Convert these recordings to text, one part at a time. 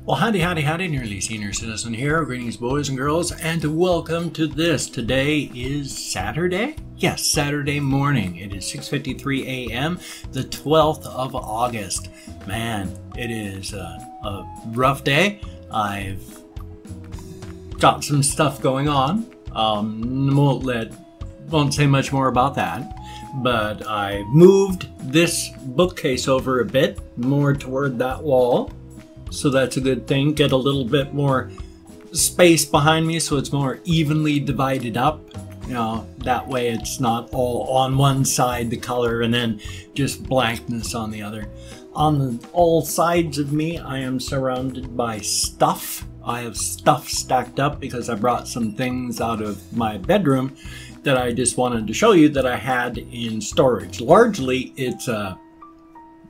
Well, howdy, howdy, howdy, nearly senior citizen here. Greetings, boys and girls, and welcome to this. Today is Saturday? Yes, Saturday morning. It is 6:53 a.m., the 12th of August. Man, it is a rough day. I've got some stuff going on. Won't say much more about that. But I moved this bookcase over a bit more toward that wall. So that's a good thing. Get a little bit more space behind me so it's more evenly divided up. You know, that way it's not all on one side, the color, and then just blankness on the other. On all sides of me, I am surrounded by stuff. I have stuff stacked up because I brought some things out of my bedroom that I just wanted to show you that I had in storage. Largely, it's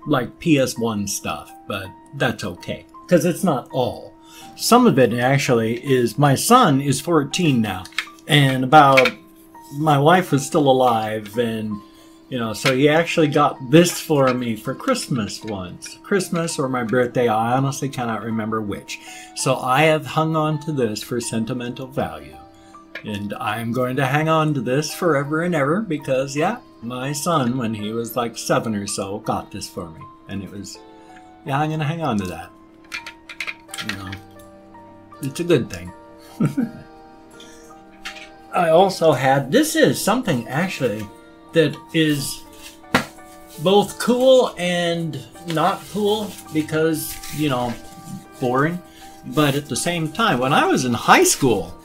like PS1 stuff, but that's okay. Because it's not all. Some of it actually is, my son is 14 now, and my wife was still alive, and you know, so he actually got this for me for Christmas once. Christmas or my birthday, I honestly cannot remember which. So I have hung on to this for sentimental value. And I'm going to hang on to this forever and ever because, yeah, my son, when he was like 7 or so, got this for me. And it was, yeah, I'm going to hang on to that. You know, it's a good thing. I also had, this is something actually that is both cool and not cool because, you know, boring. But at the same time, when I was in high school,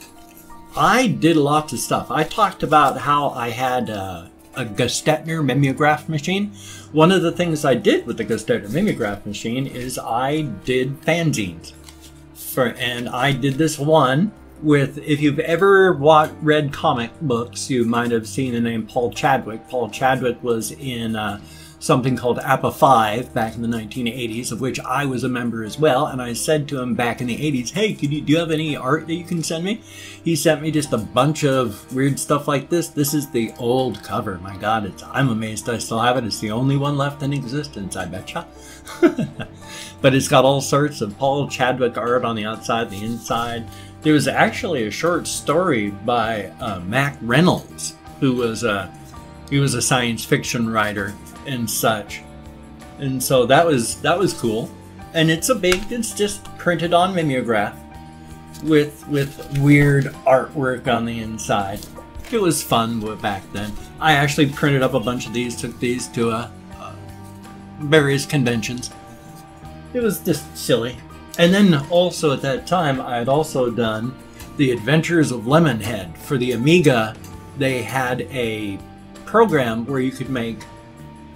I did lots of stuff. I talked about how I had a Gestetner mimeograph machine. One of the things I did with the Gestetner mimeograph machine is I did fanzines. And I did this one with, if you've ever read comic books, you might have seen the name Paul Chadwick. Paul Chadwick was in something called APA 5 back in the 1980s, of which I was a member as well. And I said to him back in the 80s, hey, do you have any art that you can send me? He sent me just a bunch of weird stuff like this. This is the old cover. My God, I'm amazed I still have it. It's the only one left in existence, I betcha. But it's got all sorts of Paul Chadwick art on the outside, the inside. There was actually a short story by Mac Reynolds, who was he was a science fiction writer and such, and so that was cool. And it's just printed on mimeograph with weird artwork on the inside. It was fun back then. I actually printed up a bunch of these, took these to various conventions. It was just silly. And then also at that time, I had also done The Adventures of Lemonhead. For the Amiga, they had a program where you could make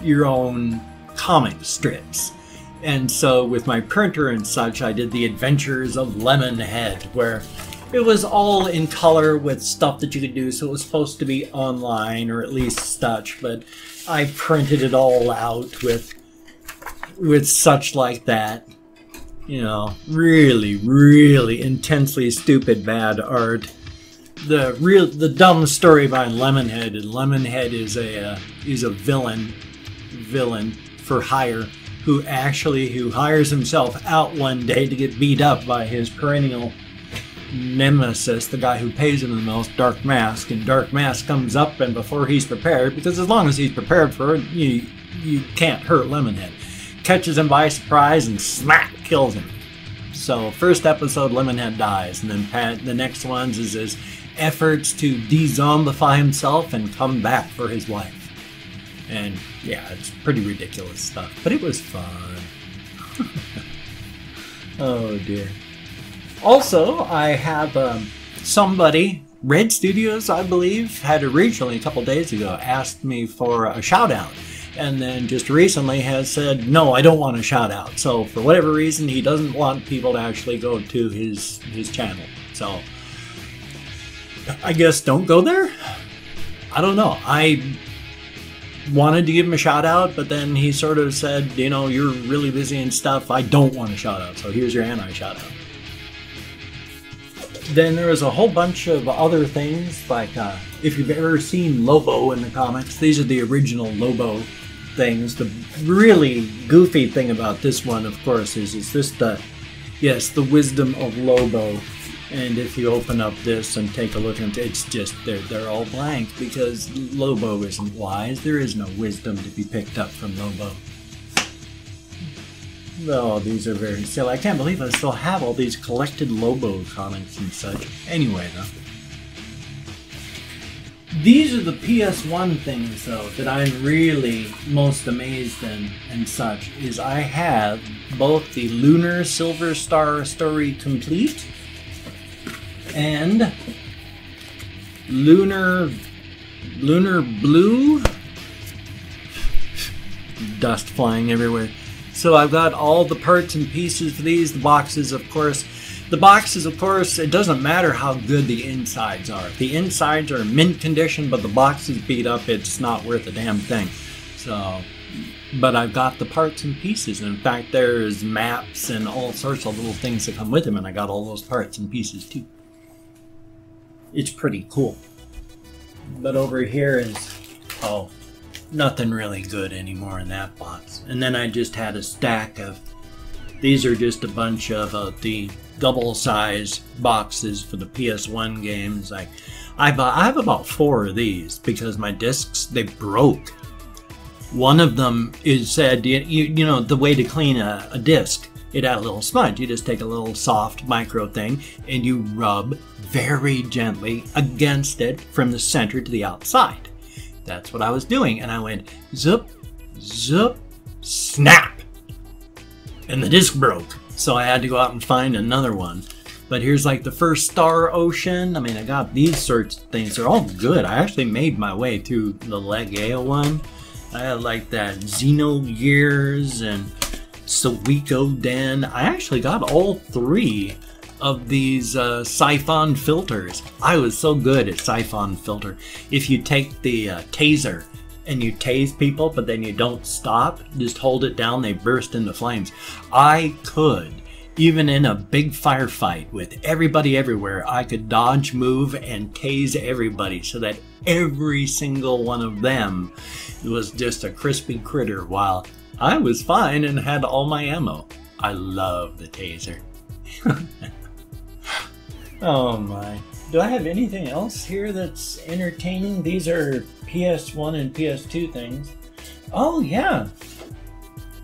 your own comic strips. And so with my printer and such, I did The Adventures of Lemonhead, where it was all in color with stuff that you could do. So it was supposed to be online or at least such, but I printed it all out with such like that. You know, really, really intensely stupid bad art. The dumb story behind Lemonhead, and Lemonhead is a villain for hire who hires himself out one day to get beat up by his perennial nemesis, the guy who pays him the most, Dark Mask. And Dark Mask comes up, and before he's prepared, because as long as he's prepared for it, you can't hurt Lemonhead, catches him by surprise and smack, kills him. So first episode, Lemonhead dies, and then the next ones is his efforts to de-zombify himself and come back for his wife. And yeah, it's pretty ridiculous stuff, but it was fun. Oh dear. Also, I have somebody, Red Studios, I believe, had originally a couple days ago asked me for a shout out. And then just recently has said, no, I don't want a shout out. So for whatever reason, he doesn't want people to actually go to his channel. So I guess don't go there? I don't know. I wanted to give him a shout out, but then he sort of said, you know, you're really busy and stuff. I don't want a shout out. So here's your anti-shout out. Then there was a whole bunch of other things, like if you've ever seen Lobo in the comics, these are the original Lobo things. The really goofy thing about this one, of course, is it's just Yes, the wisdom of Lobo. And if you open up this and take a look at it, it's just, they're all blank because Lobo isn't wise. There is no wisdom to be picked up from Lobo. Oh, these are very silly. I can't believe I still have all these collected Lobo comics and such. Anyway, though. These are the PS1 things, though, that I'm really most amazed in and such, is I have both the Lunar Silver Star Story Complete and Lunar Blue. Dust flying everywhere. So I've got all the parts and pieces for these. The boxes, of course. The boxes, of course, it doesn't matter how good the insides are. If the insides are in mint condition, but the box is beat up, it's not worth a damn thing. So, but I've got the parts and pieces. In fact, there's maps and all sorts of little things that come with them, and I got all those parts and pieces too. It's pretty cool. But over here is, oh, nothing really good anymore in that box. And then I just had a stack of, these are just a bunch of the double-size boxes for the PS1 games. I have about 4 of these because my discs, they broke. One of them is said, you know, the way to clean a disc, it had a little smudge. You just take a little soft micro thing and you rub very gently against it from the center to the outside. That's what I was doing, and I went zup, zup, snap, and the disc broke. So I had to go out and find another one. But here's like the first Star Ocean. I mean, I got these sorts of things. They're all good. I actually made my way through the Legea one. I had like that Xenogears and Suikoden. I actually got all 3 of these siphon filters. I was so good at siphon filter. If you take the taser and you tase people, but then you don't stop, just hold it down, they burst into flames. I could, even in a big firefight with everybody everywhere, I could dodge, move, and tase everybody so that every single one of them was just a crispy critter while I was fine and had all my ammo. I love the taser. Oh my. Do I have anything else here that's entertaining? These are PS1 and PS2 things. Oh yeah.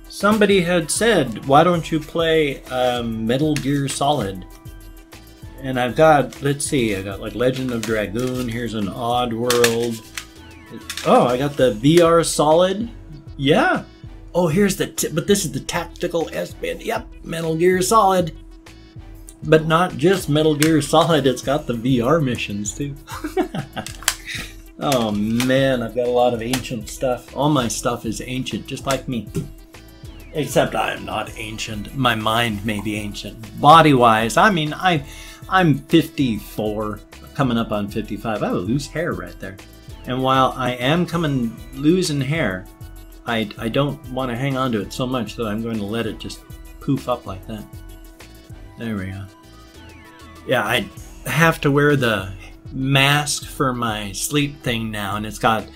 Somebody had said, why don't you play Metal Gear Solid? And I've got, let's see, I got like Legend of Dragoon. Here's an Odd World. Oh, I got the VR Solid. Yeah. Oh, here's the, but this is the tactical S-Band. Yep, Metal Gear Solid. But not just Metal Gear Solid, it's got the VR missions too. Oh man, I've got a lot of ancient stuff. All my stuff is ancient, just like me. Except I am not ancient. My mind may be ancient. Body-wise, I mean, I'm 54, coming up on 55. I have a loose hair right there. And while I am losing hair, I don't want to hang on to it so much that I'm going to let it just poof up like that. There we go. Yeah, I have to wear the mask for my sleep thing now, and it's got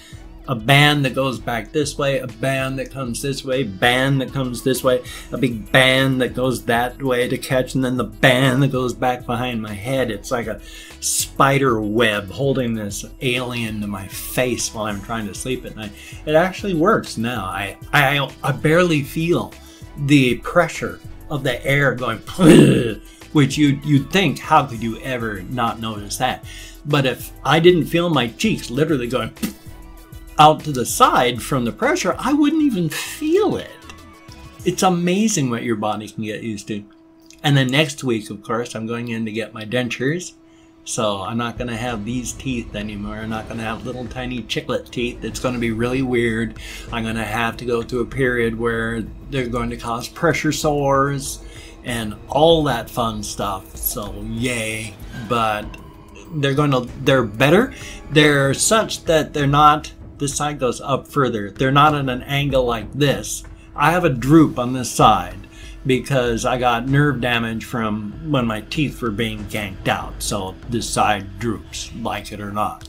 a band that goes back this way, a band that comes this way, band that comes this way, a big band that goes that way to catch, and then the band that goes back behind my head. It's like a spider web holding this alien to my face while I'm trying to sleep at night. It actually works now. I barely feel the pressure of the air going, which you'd think, how could you ever not notice that? But if I didn't feel my cheeks literally going out to the side from the pressure, I wouldn't even feel it. It's amazing what your body can get used to. And then next week, of course, I'm going in to get my dentures. So I'm not going to have these teeth anymore. I'm not going to have little tiny chiclet teeth. It's going to be really weird. I'm going to have to go through a period where they're going to cause pressure sores and all that fun stuff. So yay. But they're better. They're such that they're not, this side goes up further. They're not at an angle like this. I have a droop on this side because I got nerve damage from when my teeth were being ganked out. So this side droops, like it or not.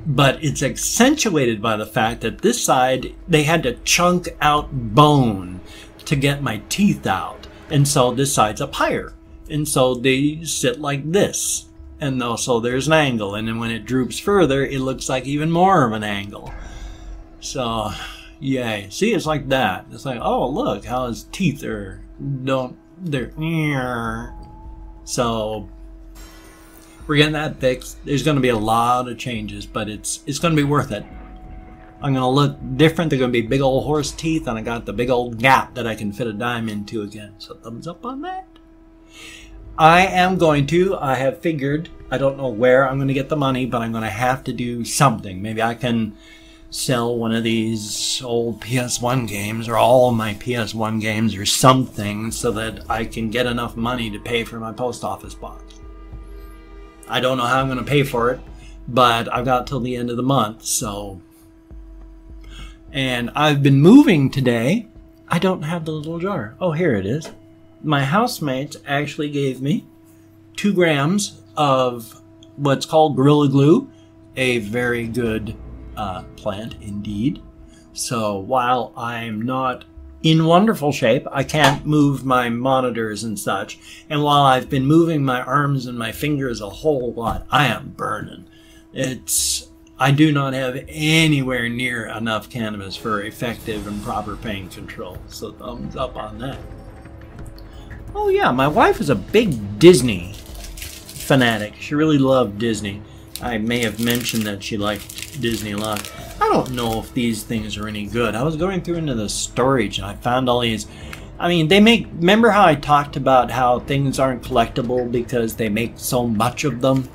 But it's accentuated by the fact that this side, they had to chunk out bone to get my teeth out. And so this side's up higher. And so they sit like this. And so there's an angle. And then when it droops further, it looks like even more of an angle. So, yay. See, it's like that. It's like, oh, look how his teeth are, they're, so we're getting that fixed. There's going to be a lot of changes, but it's going to be worth it. I'm going to look different. They're going to be big old horse teeth, and I got the big old gap that I can fit a dime into again. So thumbs up on that. I have figured, I don't know where I'm going to get the money, but I'm going to have to do something. Maybe I can sell one of these old PS1 games, or all my PS1 games, or something, so that I can get enough money to pay for my post office box. I don't know how I'm going to pay for it, but I've got till the end of the month, so. And I've been moving today. I don't have the little jar. Oh, here it is. My housemates actually gave me 2 grams of what's called Gorilla Glue, a very good plant indeed. So while I'm not in wonderful shape, I can't move my monitors and such, and while I've been moving my arms and my fingers a whole lot, I am burning. I do not have anywhere near enough cannabis for effective and proper pain control, so thumbs up on that. Oh yeah, my wife is a big Disney fanatic. She really loved Disney. I may have mentioned that she liked Disney a lot. I don't know if these things are any good. I was going through into the storage and I found all these. I mean, remember how I talked about how things aren't collectible because they make so much of them?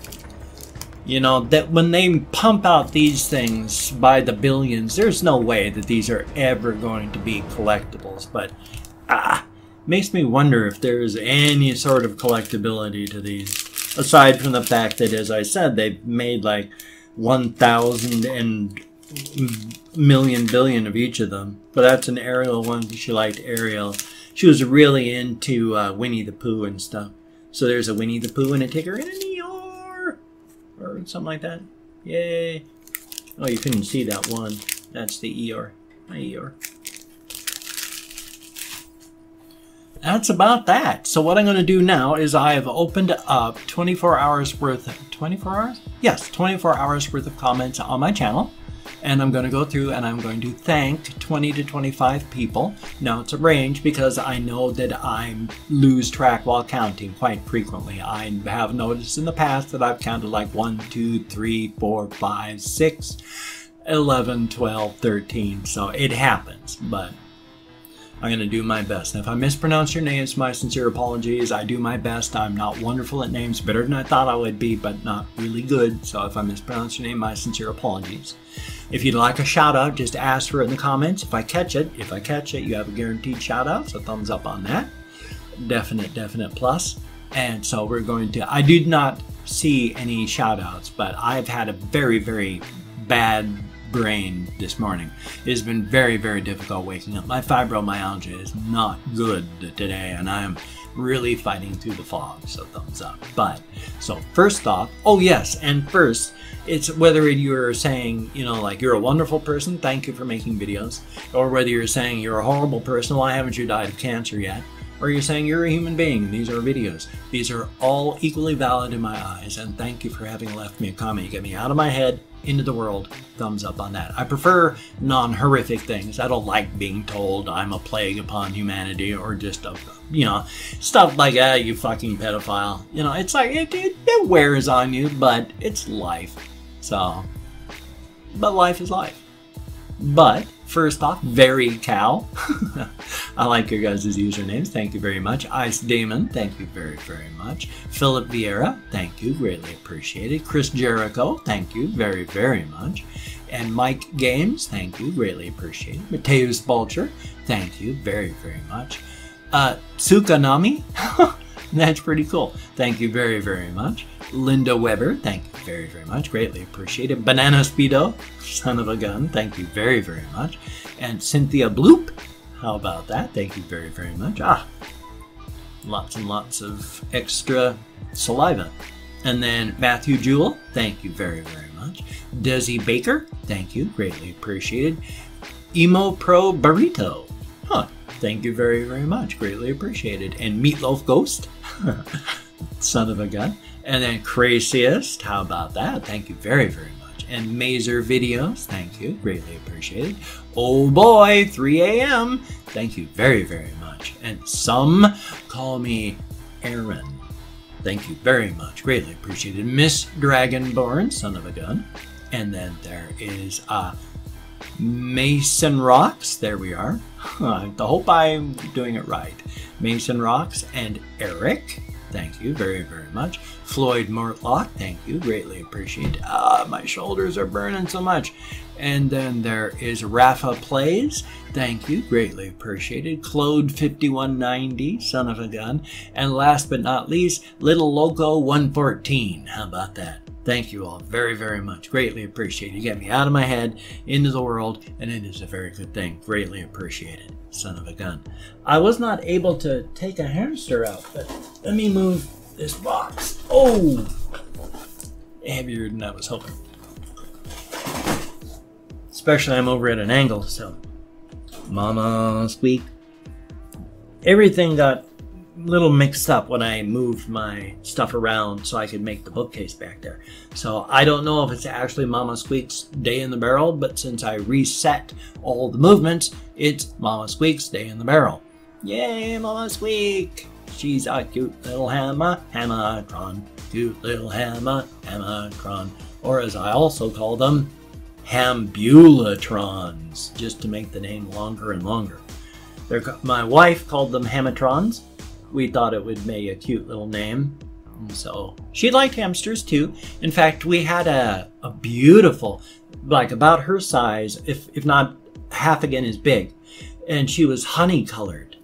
You know, that when they pump out these things by the billions, there's no way that these are ever going to be collectibles. But, makes me wonder if there's any sort of collectability to these. Aside from the fact that, as I said, they've made like 1,000 and million billion of each of them. But that's an Ariel one. She liked Ariel. She was really into Winnie the Pooh and stuff. So there's a Winnie the Pooh and a ticker and an Eeyore. Or something like that. Yay. Oh, you couldn't see that one. That's the Eeyore. My Eeyore. That's about that. So what I'm going to do now is I have opened up 24 hours worth of, 24 hours? Yes, 24 hours worth of comments on my channel. And I'm going to go through and I'm going to thank 20 to 25 people. Now it's a range because I know that I lose track while counting quite frequently. I have noticed in the past that I've counted like 1, 2, 3, 4, 5, 6, 11, 12, 13. So it happens, but I'm going to do my best. And if I mispronounce your names, my sincere apologies. I do my best. I'm not wonderful at names, better than I thought I would be, but not really good. So if I mispronounce your name, my sincere apologies. If you'd like a shout out, just ask for it in the comments. If I catch it, you have a guaranteed shout out. So thumbs up on that. Definite plus. And so we're going to, I did not see any shout outs, but I've had a very, very bad brain this morning. It has been very, very difficult waking up. My fibromyalgia is not good today, and I am really fighting through the fog, so thumbs up. But, so first off, oh yes, and first, it's whether you're saying, you know, like you're a wonderful person, thank you for making videos, or whether you're saying you're a horrible person, why haven't you died of cancer yet? Or you're saying you're a human being, and these are videos. These are all equally valid in my eyes, and thank you for having left me a comment. You get me out of my head, into the world. Thumbs up on that. I prefer non-horrific things. I don't like being told I'm a plague upon humanity, or just, you know, stuff like, you fucking pedophile. You know, it's like, it wears on you, but it's life. So, but life is life. But, first off, Very Cow. I like your guys' usernames. Thank you very much. Ice Damon. Thank you very, very much. Philip Vieira. Thank you. Greatly appreciated. Chris Jericho. Thank you very, very much. And Mike Games. Thank you. Greatly appreciated. Mateus Bulcher. Thank you very, very much. Tsukanami. That's pretty cool. Thank you very, very much. Linda Weber, thank you very, very much. Greatly appreciated. Banana Speedo, son of a gun, thank you very, very much. And Cynthia Bloop, how about that? Thank you very, very much. Lots and lots of extra saliva. And then Matthew Jewell, thank you very, very much. Desi Baker, thank you, greatly appreciated. Emo Pro Burrito, Thank you very, very much. Greatly appreciated. And Meatloaf Ghost, son of a gun. And then Craziest, how about that? Thank you very, very much. And Mazer Videos, thank you. Greatly appreciated. Oh boy, 3 a.m. Thank you very, very much. And some call me Aaron. Thank you very much. Greatly appreciated. Miss Dragonborn, son of a gun. And then there is Mason Rocks. There we are. I hope I'm doing it right. Mason Rocks and Eric. Thank you very, very much. Floyd Mortlock, thank you. Greatly appreciate it. My shoulders are burning so much. And then there is Rafa Plays. Thank you. Greatly appreciated. Claude 5190, son of a gun. And last but not least, Little Loco 114. How about that? Thank you all very, very much. Greatly appreciated. You get me out of my head, into the world, and it is a very good thing. Greatly appreciated. Son of a gun. I was not able to take a hamster out, but let me move this box. Oh! Heavier than I was hoping. Especially I'm over at an angle, so. Mama squeak. Everything got a little mixed up when I moved my stuff around so I could make the bookcase back there. So I don't know if it's actually Mama Squeak's day in the barrel, but since I reset all the movements, it's Mama Squeak's day in the barrel. Yay, Mama Squeak! She's a cute little hammer-tron. Cute little hammer-tron. Or as I also call them, Hambulatrons, just to make the name longer and longer. My wife called them Hamatrons. We thought it would make a cute little name. And so she liked hamsters too. In fact, we had a beautiful, like about her size, if not half again as big. And she was honey colored.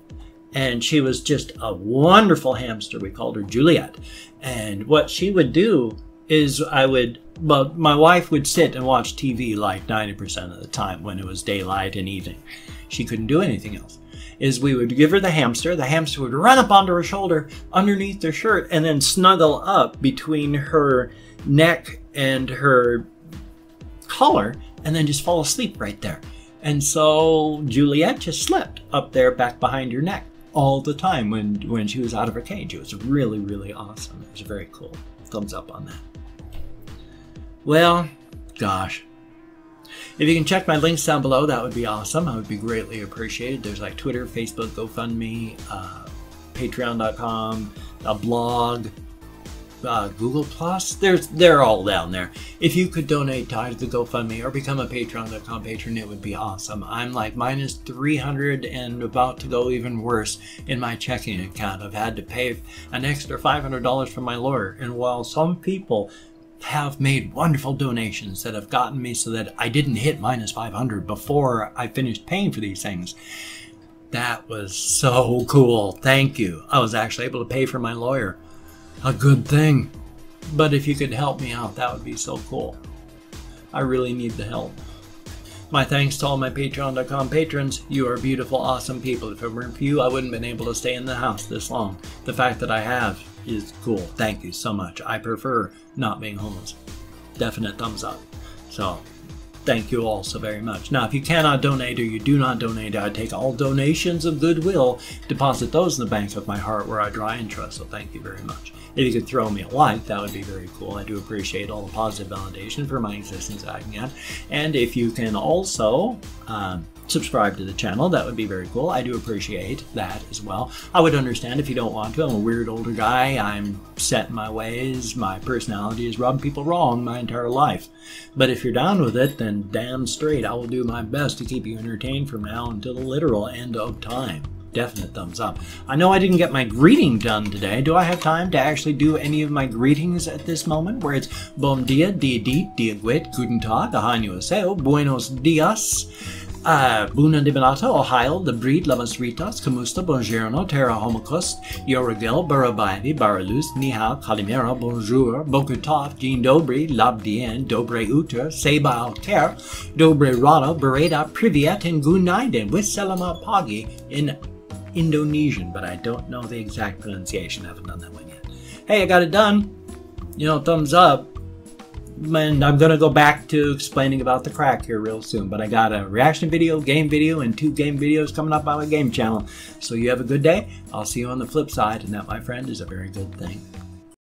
And she was just a wonderful hamster. We called her Juliet. And what she would do is my wife would sit and watch TV like 90% of the time when it was daylight and evening. She couldn't do anything else. Is we would give her the hamster would run up onto her shoulder underneath her shirt and then snuggle up between her neck and her collar and then just fall asleep right there. And so Juliet just slept up there back behind her neck all the time when she was out of her cage. It was really, really awesome. It was very cool. Thumbs up on that. Well, gosh. If you can check my links down below, that would be awesome. I would be greatly appreciated. There's like Twitter, Facebook, GoFundMe, Patreon.com, a blog, Google Plus. They're all down there. If you could donate to the GoFundMe or become a Patreon.com patron, it would be awesome. I'm like minus 300 and about to go even worse in my checking account. I've had to pay an extra $500 from my lawyer. And while some people have made wonderful donations that have gotten me so that I didn't hit minus 500 before I finished paying for these things. That was so cool. Thank you. I was actually able to pay for my lawyer. A good thing. But if you could help me out, that would be so cool. I really need the help. My thanks to all my Patreon.com patrons. You are beautiful, awesome people. If it weren't for you, I wouldn't have been able to stay in the house this long. The fact that I have is cool. Thank you so much. I prefer not being homeless. Definite thumbs up. So, thank you all so very much. Now, if you cannot donate or you do not donate, I take all donations of goodwill, deposit those in the bank of my heart where I dry and trust. So thank you very much. If you could throw me a like, that would be very cool. I do appreciate all the positive validation for my existence that I can get. And if you can also subscribe to the channel, that would be very cool. I do appreciate that as well. I would understand if you don't want to. I'm a weird older guy. I'm set in my ways. My personality is rubbing people wrong my entire life. But if you're down with it, then damn straight, I will do my best to keep you entertained from now until the literal end of time. Definite thumbs up. I know I didn't get my greeting done today. Do I have time to actually do any of my greetings at this moment? Where it's Bom dia, dia dit, dia guet, Guten Tag, ahanyo aseo, buenos dias, Buna de Benato, Ohio, the breed, Lamas Ritas, Kamusta, Bongiorno, Terra Homocust, Yoragel, Barabavi, Baralus, Nihao, Kalimera, Bonjour, Bokutov, Jean Dobry, Labdien, Dobre Uter, Seba Alker, Dobre Rado, Bereda, Privyet, and Gunaiden with Selama Pagi in Indonesian, but I don't know the exact pronunciation. I haven't done that one yet. Hey, I got it done. You know, thumbs up. And I'm going to go back to explaining about the crack here real soon. But I got a reaction video, game video, and 2 game videos coming up on my game channel. So you have a good day. I'll see you on the flip side. And that, my friend, is a very good thing.